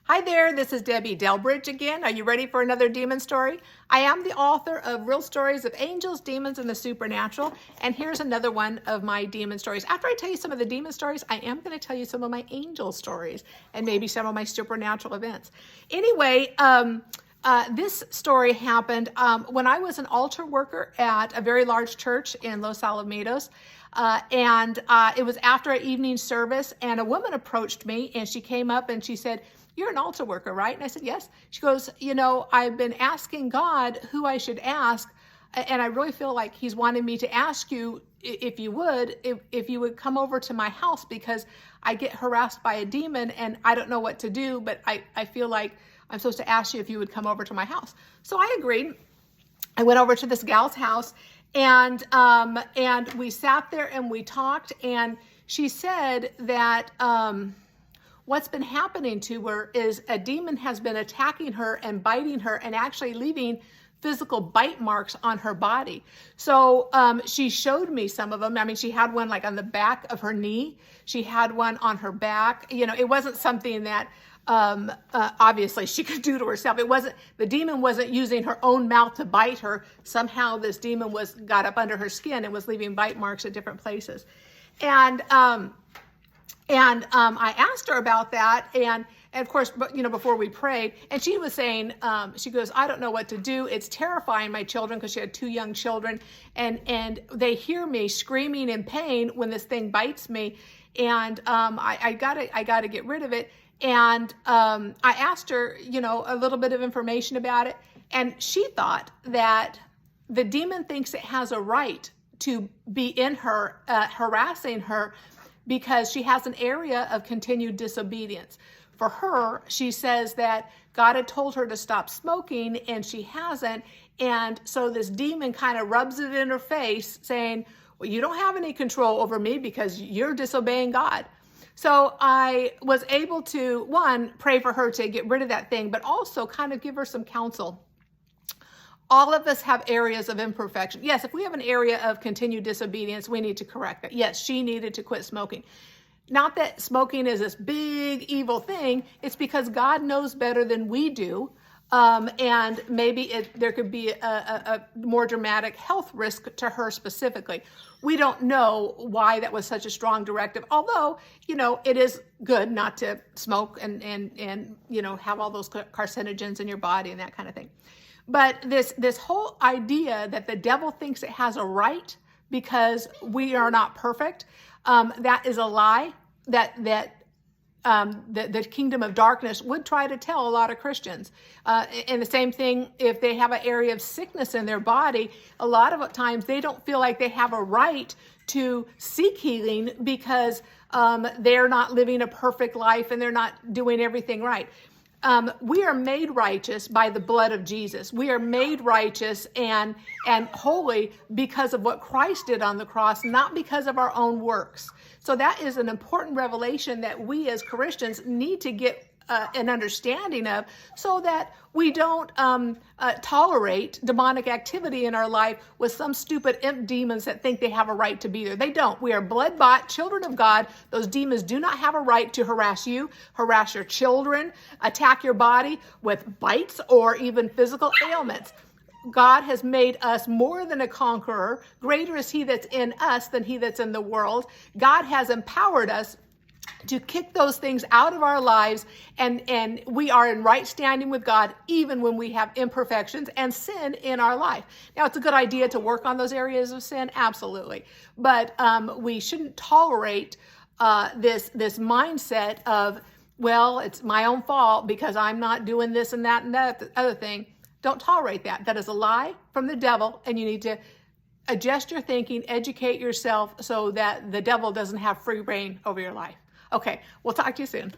Hi there, this is Debbie Delbridge again. Are you ready for another demon story? I am the author of Real Stories of Angels, Demons, and the Supernatural, and here's another one of my demon stories. After I tell you some of the demon stories, I am going to tell you some of my angel stories and maybe some of my supernatural events. Anyway, this story happened when I was an altar worker at a very large church in Los Alamitos. It was after an evening service, and a woman approached me, and she came up and she said, "You're an altar worker, right?" And I said, "Yes." She goes, "I've been asking God who I should ask, and I really feel like he's wanting me to ask you if you would come over to my house, because I get harassed by a demon and I don't know what to do, but I feel like I'm supposed to ask you if you would come over to my house." So I agreed. I went over to this gal's house, and we sat there and we talked, and she said that what's been happening to her is a demon has been attacking her and biting her and actually leaving physical bite marks on her body. So she showed me some of them. I mean, she had one like on the back of her knee. She had one on her back. It wasn't something that obviously she could do to herself. The demon wasn't using her own mouth to bite her. Somehow this demon got up under her skin and was leaving bite marks at different places. And I asked her about that, and of course, before we prayed, and she was saying, she goes, "I don't know what to do. It's terrifying my children," because she had 2 young children, and they hear me screaming in pain when this thing bites me, and I gotta get rid of it. And I asked her, a little bit of information about it, and she thought that the demon thinks it has a right to be in her, harassing her, because she has an area of continued disobedience. For her, she says that God had told her to stop smoking and she hasn't. And so this demon kind of rubs it in her face saying, "Well, you don't have any control over me because you're disobeying God." So I was able to, one, pray for her to get rid of that thing, but also kind of give her some counsel. All of us have areas of imperfection. Yes, if we have an area of continued disobedience, we need to correct that. Yes, she needed to quit smoking. Not that smoking is this big evil thing. It's because God knows better than we do. And maybe there could be a more dramatic health risk to her specifically. We don't know why that was such a strong directive, although, it is good not to smoke and have all those carcinogens in your body and that kind of thing. But this whole idea that the devil thinks it has a right because we are not perfect, that is a lie that the kingdom of darkness would try to tell a lot of Christians. And the same thing, if they have an area of sickness in their body, a lot of times they don't feel like they have a right to seek healing because they're not living a perfect life and they're not doing everything right. We are made righteous by the blood of Jesus. We are made righteous and holy because of what Christ did on the cross, not because of our own works. So that is an important revelation that we as Christians need to get an understanding of, so that we don't tolerate demonic activity in our life with some stupid imp demons that think they have a right to be there. They don't. We are blood-bought children of God. Those demons do not have a right to harass you, harass your children, attack your body with bites or even physical ailments. God has made us more than a conqueror. Greater is he that's in us than he that's in the world. God has empowered us to kick those things out of our lives, and we are in right standing with God even when we have imperfections and sin in our life. Now, it's a good idea to work on those areas of sin, absolutely, but we shouldn't tolerate this mindset of, well, it's my own fault because I'm not doing this and that and that other thing. Don't tolerate that. That is a lie from the devil, and you need to adjust your thinking, educate yourself so that the devil doesn't have free reign over your life. Okay, we'll talk to you soon.